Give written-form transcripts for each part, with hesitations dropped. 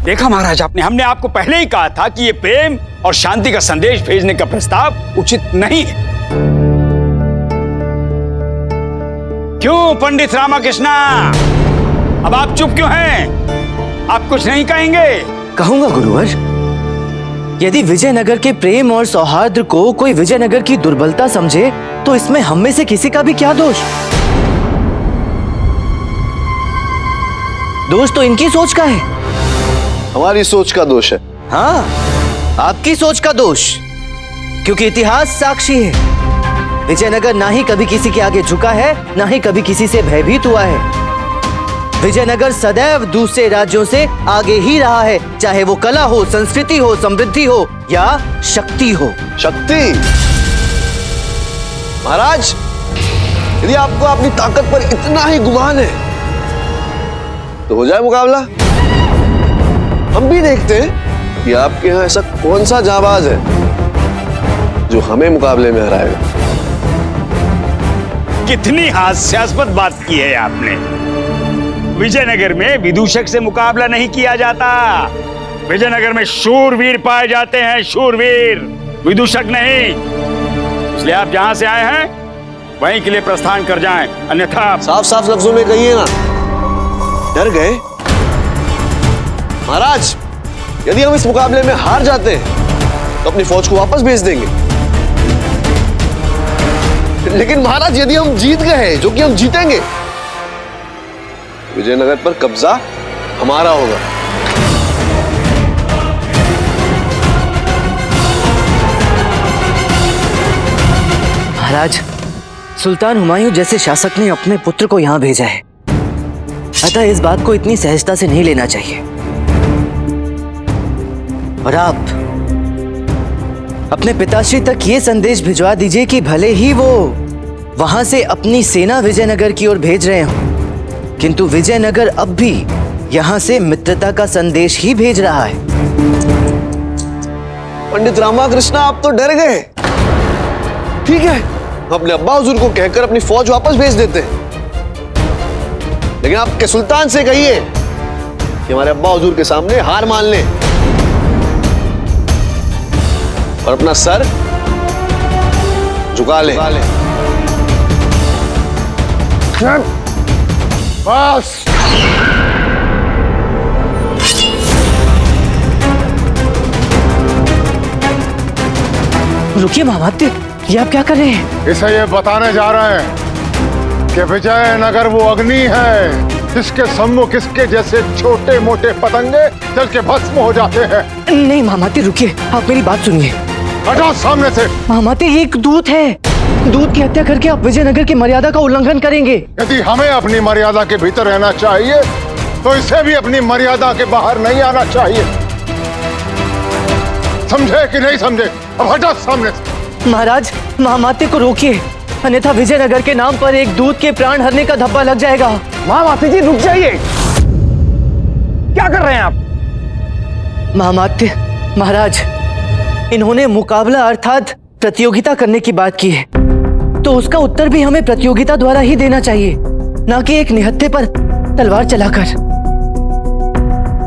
देखा महाराज आपने, हमने आपको पहले ही कहा था कि ये प्रेम और शांति का संदेश भेजने का प्रस्ताव उचित नहीं है। क्यों पंडित रामाकृष्णा, अब आप चुप क्यों हैं? आप कुछ नहीं कहेंगे? कहूंगा गुरुवर। यदि विजयनगर के प्रेम और सौहार्द को कोई विजयनगर की दुर्बलता समझे तो इसमें हम में से किसी का भी क्या दोष? दोष तो इनकी सोच का है। हमारी सोच का दोष है। हाँ, आपकी सोच का दोष, क्योंकि इतिहास साक्षी है। विजयनगर ना ही कभी किसी के आगे झुका है, ना ही कभी किसी से भयभीत हुआ है। विजयनगर सदैव दूसरे राज्यों से आगे ही रहा है, चाहे वो कला हो, संस्कृति हो, समृद्धि हो या शक्ति हो। शक्ति? महाराज, यदि आपको अपनी ताकत पर इतना ही गुमान है तो हो जाए मुकाबला। हम भी देखते हैं कि आपके यहाँ ऐसा कौन सा जाबाज है जो हमें मुकाबले में हराएगा। कितनी हास्यास्पद बात की है आपने। विजयनगर में विदूषक से मुकाबला नहीं किया जाता। विजयनगर में शूरवीर पाए जाते हैं, शूरवीर, विदूषक नहीं। इसलिए आप जहां से आए हैं वहीं के लिए प्रस्थान कर जाएं, अन्यथा। साफ साफ लफ्जों में कहिए ना, डर गए? महाराज, यदि हम इस मुकाबले में हार जाते हैं तो अपनी फौज को वापस भेज देंगे। लेकिन महाराज, यदि हम जीत गए, जो कि हम जीतेंगे, विजयनगर पर कब्जा हमारा होगा। महाराज, सुल्तान हुमायूं जैसे शासक ने अपने पुत्र को यहाँ भेजा है, अतः इस बात को इतनी सहजता से नहीं लेना चाहिए। और आप अपने पिताश्री तक ये संदेश भिजवा दीजिए कि भले ही वो वहां से अपनी सेना विजयनगर की ओर भेज रहे हो, किंतु विजयनगर अब भी यहां से मित्रता का संदेश ही भेज रहा है। पंडित रामाकृष्णा, आप तो डर गए। ठीक है, हम अपने अब्बा हुजूर को कहकर अपनी फौज वापस भेज देते हैं, लेकिन आपके सुल्तान से कहिए कि हमारे अब्बा हुजूर के सामने हार मान लें और अपना सर झुका लें। बस। रुकिए महामात्य, ये आप क्या कर रहे हैं? इसे ये बताने जा रहे हैं कि विजयनगर वो अग्नि है जिसके सम्मुख इसके जैसे छोटे मोटे पतंगे जल के भस्म हो जाते हैं। नहीं महामात्य, रुकिए, आप मेरी बात सुनिए। हटाओ सामने से। महामात्य, ये एक दूत है। दूत की हत्या करके आप विजयनगर की मर्यादा का उल्लंघन करेंगे। यदि हमें अपनी मर्यादा के भीतर रहना चाहिए तो इसे भी अपनी मर्यादा के बाहर नहीं आना चाहिए। समझे कि नहीं समझे? अब हटाओ सामने से। महाराज, महामात्य को रोकिए, अन्यथा विजयनगर के नाम पर एक दूत के प्राण हरने का धब्बा लग जाएगा। महामात्य जी, रुक जाइए। क्या कर रहे हैं आप? महामात्य, महाराज, इन्होंने मुकाबला अर्थात प्रतियोगिता करने की बात की है, तो उसका उत्तर भी हमें प्रतियोगिता द्वारा ही देना चाहिए, ना कि एक निहत्थे पर तलवार चलाकर।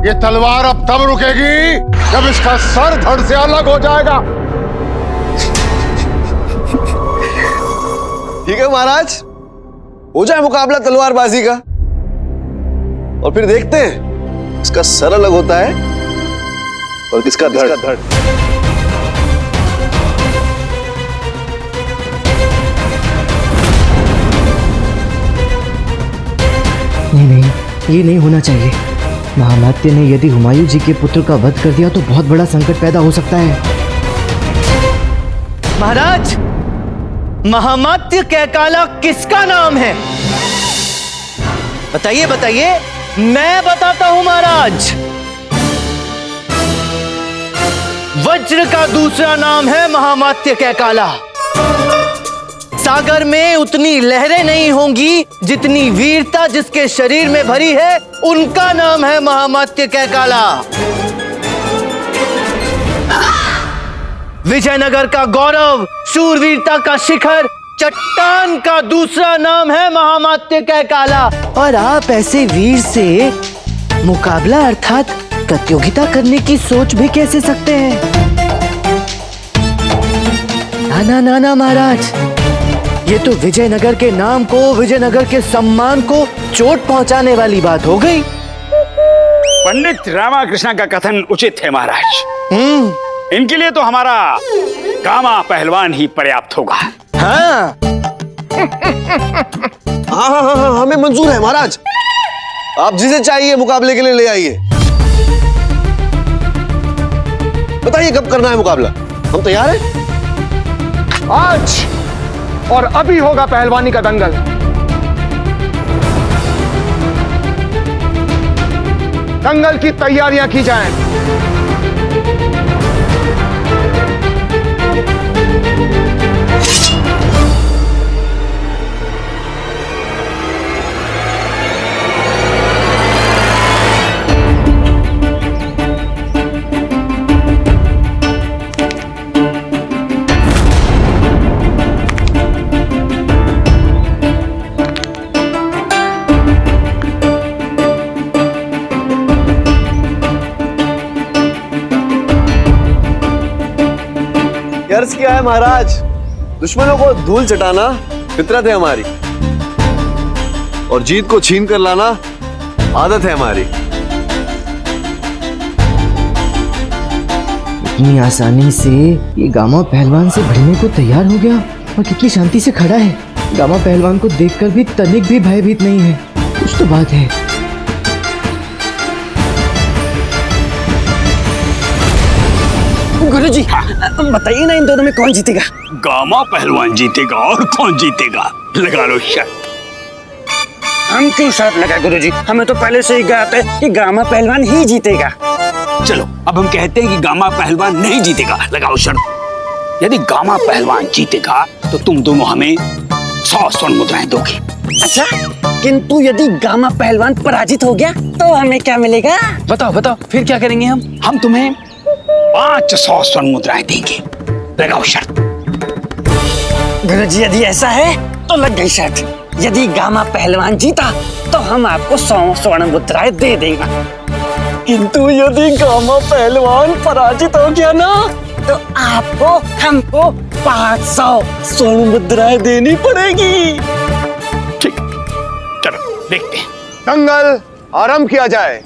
ये तलवार अब तब रुकेगी जब इसका सर धड़ से अलग हो जाएगा। ठीक है महाराज, हो जाए मुकाबला तलवारबाजी का, और फिर देखते हैं इसका सर अलग होता है और किसका धड़। नहीं, ये नहीं होना चाहिए। महामात्य ने यदि हुमायूं जी के पुत्र का वध कर दिया तो बहुत बड़ा संकट पैदा हो सकता है। महाराज, महामात्य कैकाला किसका नाम है? बताइए बताइए। मैं बताता हूं महाराज। वज्र का दूसरा नाम है महामात्य कैकाला। सागर में उतनी लहरें नहीं होंगी जितनी वीरता जिसके शरीर में भरी है, उनका नाम है महामात्य कैकाला। विजयनगर का गौरव, शूरवीरता का शिखर, चट्टान का दूसरा नाम है महामात्य कैकाला। और आप ऐसे वीर से मुकाबला अर्थात प्रतियोगिता करने की सोच भी कैसे सकते हैं? ना ना ना ना महाराज, ये तो विजयनगर के नाम को, विजयनगर के सम्मान को चोट पहुंचाने वाली बात हो गई। पंडित रामाकृष्ण का कथन उचित है महाराज। इनके लिए तो हमारा गामा पहलवान ही पर्याप्त होगा। हाँ हाँ हाँ हाँ हाँ, हमें मंजूर है महाराज। आप जिसे चाहिए मुकाबले के लिए ले आइए। बताइए कब करना है मुकाबला, हम तैयार हैं। आज और अभी होगा पहलवानी का दंगल। दंगल की तैयारियां की जाएं। अर्ज क्या है महाराज, दुश्मनों को धूल चटाना फितरत है हमारी, और जीत को छीन कर लाना आदत है हमारी। इतनी आसानी से ये गामा पहलवान से भिड़ने को तैयार हो गया और कितनी शांति से खड़ा है। गामा पहलवान को देखकर भी तनिक भी भयभीत नहीं है। कुछ तो बात है। गुरुजी, बताइए ना इन दोनों में कौन जीतेगा? गामा पहलवान जीतेगा, और कौन जीतेगा? लगा लो शर्त। हम क्यों शर्त लगाए गुरुजी? हमें तो पहले से ही ज्ञात है कि गामा पहलवान ही जीतेगा। चलो अब हम कहते हैं कि गामा पहलवान नहीं जीतेगा, लगाओ शर्त। यदि गामा पहलवान जीतेगा तो तुम दोनों हमें 100 स्वर्ण मुद्राएं दोगे। अच्छा, किंतु यदि गामा पहलवान पराजित हो गया तो हमें क्या मिलेगा? बताओ बताओ, फिर क्या करेंगे हम तुम्हें 500 स्वर्ण मुद्राएं देंगे। लगाओ शर्त। गुरुजी, यदि ऐसा है तो लग गई शर्त। यदि गामा पहलवान जीता तो हम आपको 100 स्वर्ण मुद्राएं दे देंगे, किंतु यदि गामा पहलवान पराजित हो गया ना तो आपको हमको 500 स्वर्ण मुद्राएं देनी पड़ेगी। ठीक, चलो देखते हैं। दंगल आरंभ किया जाए।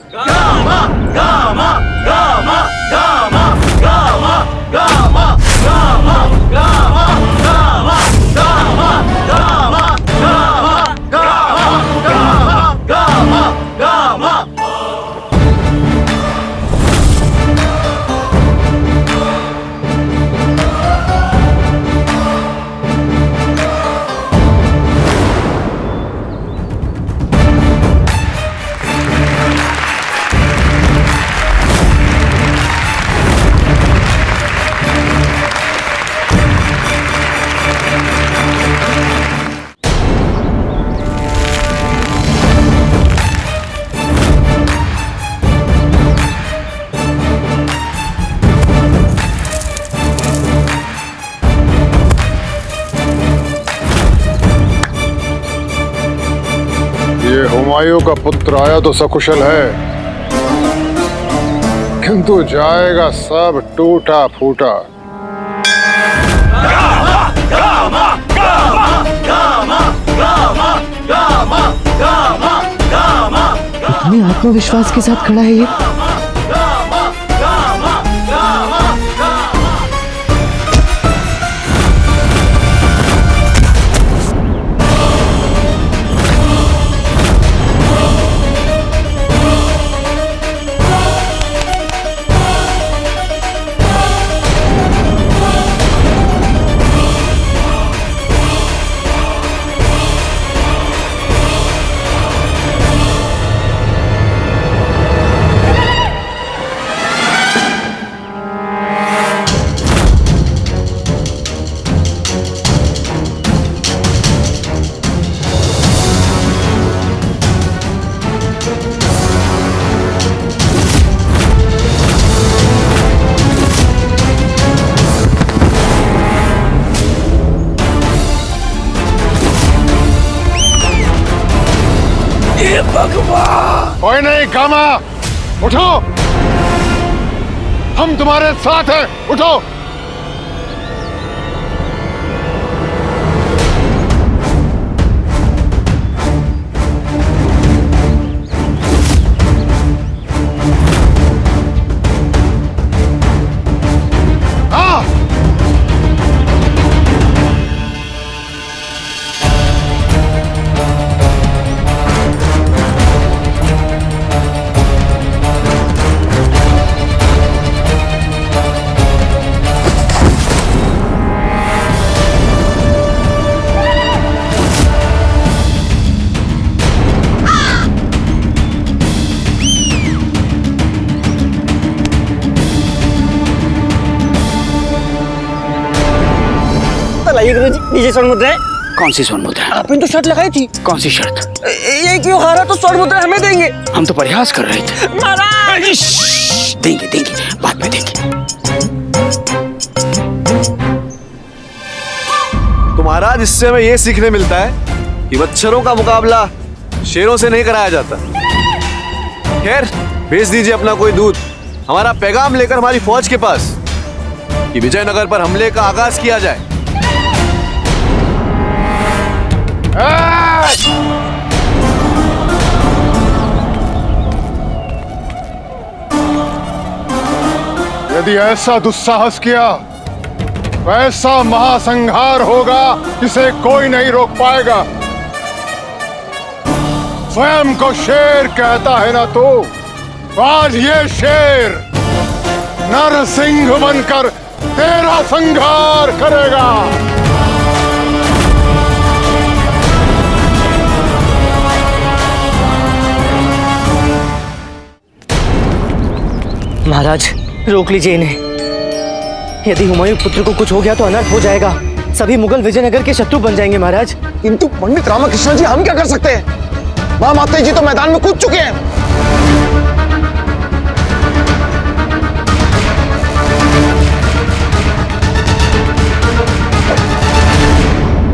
ये हुमायूं का पुत्र आया तो सकुशल है, किंतु जाएगा सब टूटा फूटा। इतने आत्मविश्वास के साथ खड़ा है ये। कोई नहीं, गामा उठो। हम तुम्हारे साथ हैं, उठो। लाइए गुरु जी, नीचे स्वर्ण मुद्रा है। कौन सी स्वर्ण मुद्रा? आपने तो शर्त लगाई थी। कौन सी शर्त? ये क्यों हारा तो स्वर्ण मुद्रा हमें देंगे। हम तो प्रयास कर रहे थे। महाराज देंगे देंगे, बाद में देंगे। तो महाराज, इससे हमें ये सीखने मिलता है कि मच्छरों का मुकाबला शेरों से नहीं कराया जाता। खैर, भेज दीजिए अपना कोई दूत हमारा पैगाम लेकर हमारी फौज के पास कि विजयनगर पर हमले का आगाज किया जाए। यदि ऐसा दुस्साहस किया तो ऐसा महासंहार होगा जिसे कोई नहीं रोक पाएगा। स्वयं को शेर कहता है ना तो आज ये शेर नरसिंह बनकर तेरा संहार करेगा। महाराज, रोक लीजिए इन्हें। यदि हुमायूं पुत्र को कुछ हो गया तो अनर्थ हो जाएगा। सभी मुगल विजयनगर के शत्रु बन जाएंगे महाराज। किंतु पंडित रामकृष्ण जी, हम क्या कर सकते हैं? महामाते जी तो मैदान में कूद चुके हैं।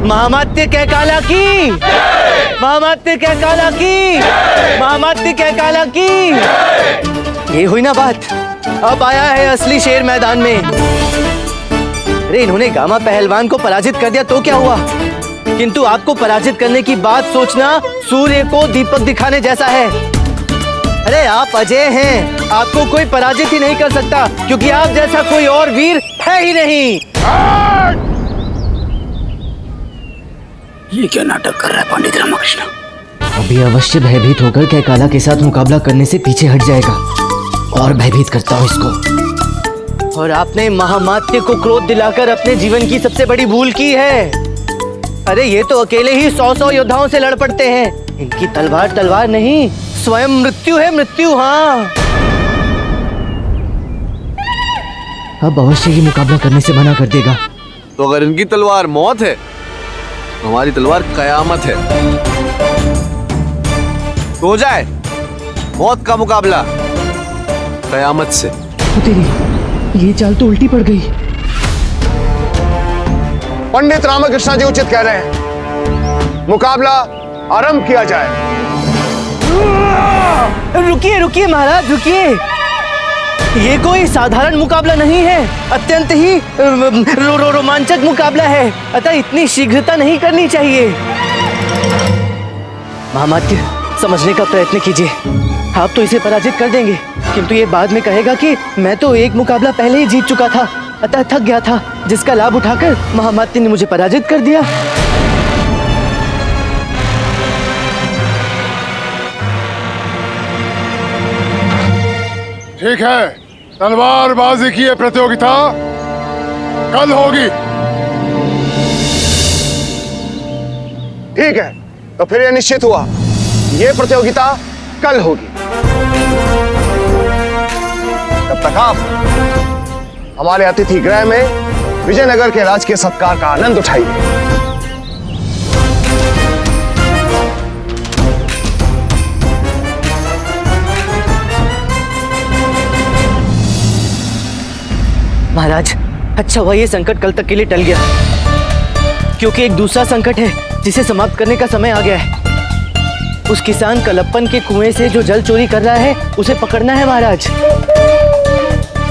महामात्य कैकाला की, महामात्य कैकाला की, महामात्य कैकाला की। ये हुई ना बात। अब आया है असली शेर मैदान में। अरे इन्होंने गामा पहलवान को पराजित कर दिया तो क्या हुआ, किंतु आपको पराजित करने की बात सोचना सूर्य को दीपक दिखाने जैसा है। अरे आप अजय हैं, आपको कोई पराजित ही नहीं कर सकता, क्योंकि आप जैसा कोई और वीर है ही नहीं। ये क्या नाटक कर रहा है पंडित रामकृष्ण? अभी अवश्य भयभीत होकर कैकाला के साथ मुकाबला करने से पीछे हट जाएगा, और भयभीत करता हूँ इसको। और आपने महामात्य को क्रोध दिलाकर अपने जीवन की सबसे बड़ी भूल की है। अरे ये तो अकेले ही 100 योद्धाओं से लड़ पड़ते हैं। इनकी तलवार तलवार नहीं, स्वयं मृत्यु है, मृत्यु। हाँ, अब अवश्य ही मुकाबला करने से मना कर देगा। तो अगर इनकी तलवार मौत है, हमारी तलवार कयामत है। तो हो जाए मौत का मुकाबला कयामत से। ये चाल तो उल्टी पड़ गई। पंडित रामकृष्ण जी उचित कह रहे हैं, मुकाबला आरंभ किया जाए। रुकिए रुकिए महाराज, रुकिए। ये कोई साधारण मुकाबला नहीं है, अत्यंत ही रोमांचक मुकाबला है, अतः इतनी शीघ्रता नहीं करनी चाहिए। महामात्य, समझने का प्रयत्न कीजिए। आप तो इसे पराजित कर देंगे, किंतु ये बाद में कहेगा कि मैं तो एक मुकाबला पहले ही जीत चुका था, अतः थक गया था, जिसका लाभ उठाकर महामात्य ने मुझे पराजित कर दिया। ठीक है, तलवारबाजी की यह प्रतियोगिता कल होगी। ठीक है, तो फिर यह निश्चित हुआ, यह प्रतियोगिता कल होगी। तब तक आप हमारे अतिथि गृह में विजयनगर के राजकीय सत्कार का आनंद उठाइए। महाराज, अच्छा हुआ ये संकट कल तक के लिए टल गया, क्योंकि एक दूसरा संकट है जिसे समाप्त करने का समय आ गया है। उस किसान कलप्पन के कुएं से जो जल चोरी कर रहा है, उसे पकड़ना है महाराज।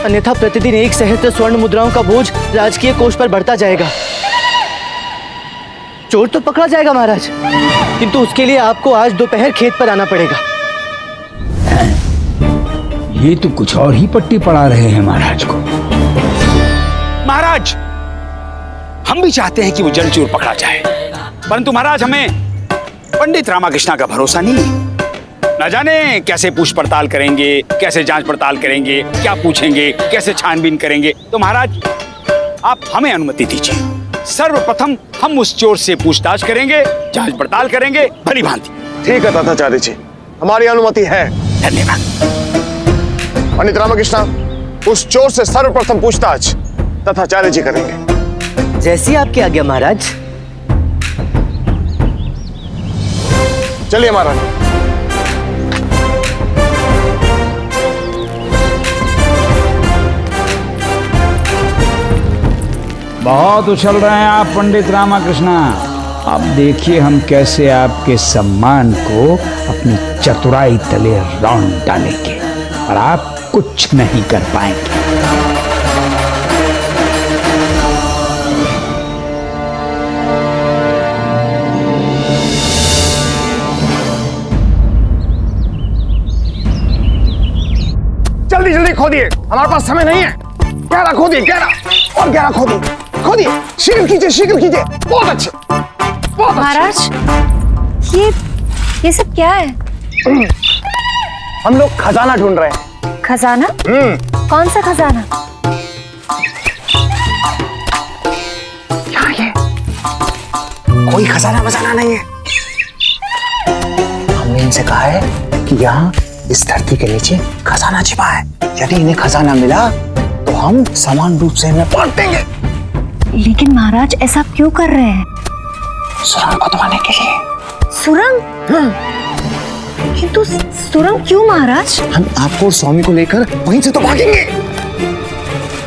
अन्यथा प्रतिदिन 1 सहस्त्र स्वर्ण मुद्राओं का बोझ राजकीय कोष पर बढ़ता जाएगा। चोर तो पकड़ा जाएगा महाराज, किंतु उसके लिए आपको आज दोपहर खेत पर आना पड़ेगा। ये तो कुछ और ही पट्टी पड़ा रहे हैं महाराज को। महाराज, हम भी चाहते हैं कि वो जल चोर पकड़ा जाए, परंतु महाराज हमें पंडित रामाकृष्णा का भरोसा नहीं है। न जाने कैसे पूछ पड़ताल करेंगे, कैसे जांच पड़ताल करेंगे, क्या पूछेंगे, कैसे छानबीन करेंगे। तो महाराज आप हमें अनुमति दीजिए, सर्वप्रथम हम उस चोर से पूछताछ करेंगे, जांच पड़ताल करेंगे भली भांति। ठीक है ताताचार्य जी, हमारी अनुमति है। धन्यवाद। पंडित रामकृष्णा, उस चोर से सर्वप्रथम पूछताछ ताताचार्य जी करेंगे। जैसी आपकी आज्ञा महाराज। चलिए महाराज। बहुत उछल रहे हैं आप पंडित रामाकृष्णा। अब देखिए हम कैसे आपके सम्मान को अपनी चतुराई तले रौंद डालेंगे और आप कुछ नहीं कर पाएंगे। जल्दी जल्दी खोदिए, हमारे पास समय नहीं है। गहरा खोदिए, गहरा और गहरा खोदिए, खोदिए, शीघ्र कीजिए, शीघ्र कीजिए। बहुत अच्छे, बहुत अच्छे। महाराज, ये सब क्या है? हम लोग खजाना ढूंढ रहे हैं। खजाना? कौन सा खजाना? क्या ये? कोई खजाना बजाना नहीं है। हमने इनसे कहा है कि यहाँ इस धरती के नीचे खजाना छिपा है। यदि इन्हें खजाना मिला तो हम समान रूप से इन्हें बांट देंगे। लेकिन महाराज ऐसा क्यों कर रहे हैं? सुरंग खुदवाने के लिए। सुरंग? किंतु सुरंग क्यों महाराज? हम आपको और स्वामी को लेकर वहीं से तो भागेंगे।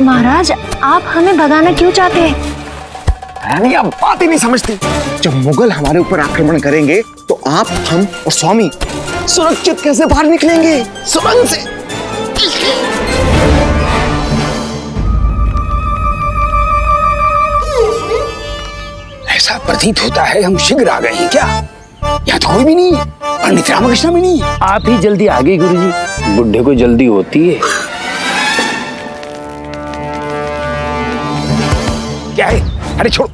महाराज, आप हमें भगाना क्यों चाहते हैं? रानी, आप बात ही नहीं समझती। जब मुगल हमारे ऊपर आक्रमण करेंगे तो आप, हम और स्वामी सुरक्षित कैसे बाहर निकलेंगे सुरंग से? ऐसा प्रतीत होता है हम शीघ्र आ गए हैं क्या? यहाँ तो कोई भी नहीं, पंडित रामकृष्ण भी नहीं। आप ही जल्दी आ गए गुरुजी, बुढ़े को जल्दी होती है। क्या है? अरे छोड़ो,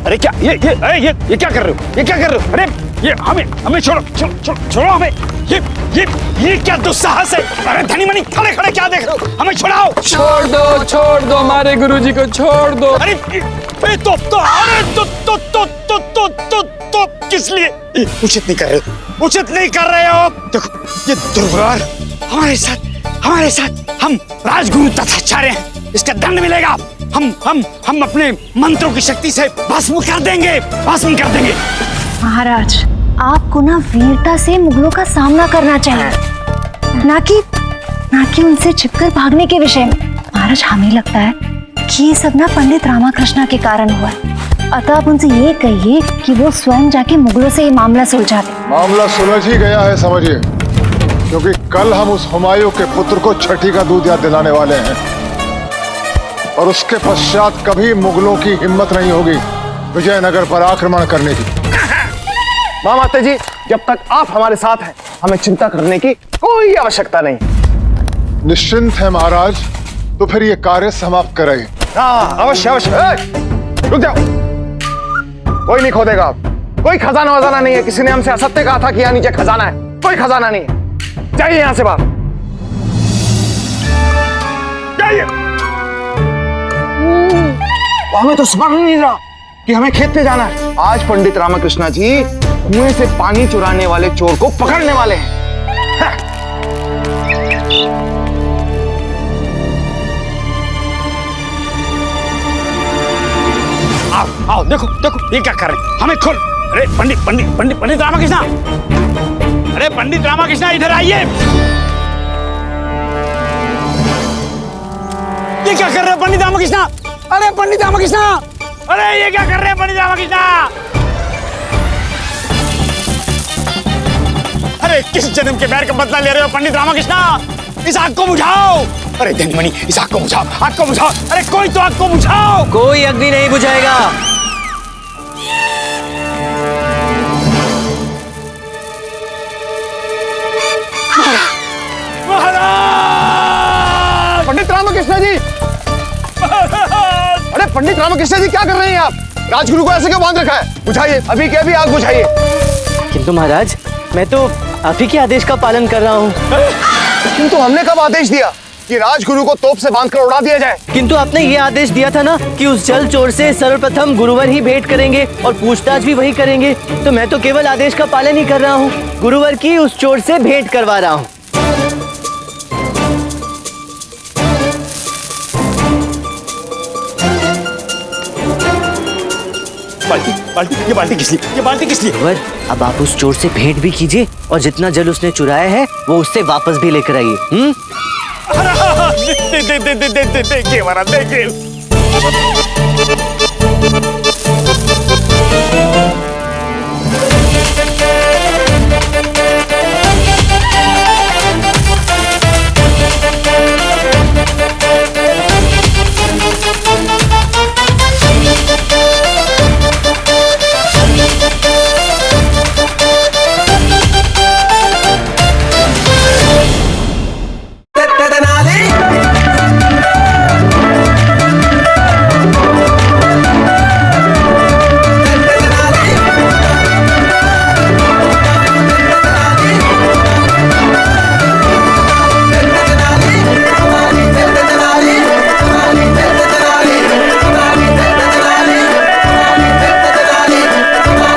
अरे क्या ये क्या कर रहे हो? ये क्या कर रहे हो? अरे ये हमें छोड़ो, छोड़ो हमें। ये क्या दुस्साहस है? अरे धनी मनी खड़े खड़े क्या देख रहे हो? हमें छुड़ाओ। छोड़ दो हमारे गुरुजी को, छोड़ दो। अरे अरे तो किस लिए? उचित नहीं कर रहे हो, उचित नहीं कर रहे हो। देखो ये दुर्व्यवहार हमारे साथ हम राजगुरु तथाचार्य हैं, इसका दंड मिलेगा। हम अपने मंत्रों की शक्ति से भस्म कर देंगे। महाराज, आपको ना वीरता से मुगलों का सामना करना चाहिए, ना कि उनसे छिपकर भागने के विषय में। महाराज, हमें लगता है कि ये सब ना पंडित रामाकृष्णा के कारण हुआ है। अतः आप उनसे ये कहिए कि वो स्वयं जाके मुगलों से ये मामला सुलझा दें। मामला सुलझ ही गया है समझिए, क्योंकि कल हम उस हुमायूं के पुत्र को छठी का दूध याद दिलाने वाले हैं और उसके पश्चात कभी मुगलों की हिम्मत नहीं होगी विजयनगर पर आक्रमण करने की। मामाते जी, जब तक आप हमारे साथ हैं हमें चिंता करने की कोई आवश्यकता नहीं। निश्चिंत है महाराज, तो फिर ये कार्य समाप्त करें। हाँ, अवश्य। रुक जाओ, कोई नहीं खोदेगा। कोई खजाना वजाना नहीं है। किसी ने हमसे असत्य कहा था कि यहाँ नीचे खजाना है। कोई खजाना नहीं है। जाइए यहाँ से बाहर, जाइए। हमें तो स्मरण नहीं रहा कि हमें खेत पे जाना है। आज पंडित रामकृष्णा जी कुएं से पानी चुराने वाले चोर को पकड़ने वाले हैं। आओ देखो ये क्या कर रहे हैं? हमें खोल। अरे पंडित रामकृष्णा, अरे पंडित रामकृष्णा इधर आइए। ये क्या कर रहे हैं पंडित रामकृष्णा? अरे पंडित रामकृष्णा, अरे ये क्या कर रहे हैं पंडित रामकृष्णा? अरे किस जन्म के बैर का बदला ले रहे हो पंडित रामकृष्णा? इस आग को बुझाओ। अरे धनमणि, इस आग को बुझाओ, आग को बुझाओ। अरे कोई तो आग को बुझाओ। कोई अग्नि नहीं बुझाएगा। पंडित रामकृष्ण जी, अरे पंडित रामकृष्ण जी क्या कर रहे हैं आप? राजगुरु को ऐसे क्यों बांध रखा है? बुझाइए, अभी के अभी आग बुझाइए। किंतु महाराज, मैं तो आप ही के आदेश का पालन कर रहा हूँ। किंतु हमने कब आदेश दिया कि राजगुरु को तोप से बांधकर उड़ा दिया जाए? किंतु आपने ये आदेश दिया था ना कि उस जल चोर से सर्वप्रथम गुरुवर ही भेंट करेंगे और पूछताछ भी वही करेंगे। तो मैं तो केवल आदेश का पालन ही कर रहा हूँ, गुरुवर की उस चोर से भेंट करवा रहा हूँ। ये बाल्टी किस लिए? ये बाल्टी किस लिए? गुरुवर, अब आप उस चोर से भेंट भी कीजिए और जितना जल उसने चुराया है वो उससे वापस भी लेकर आइए। देखिए महाराज, देखिए।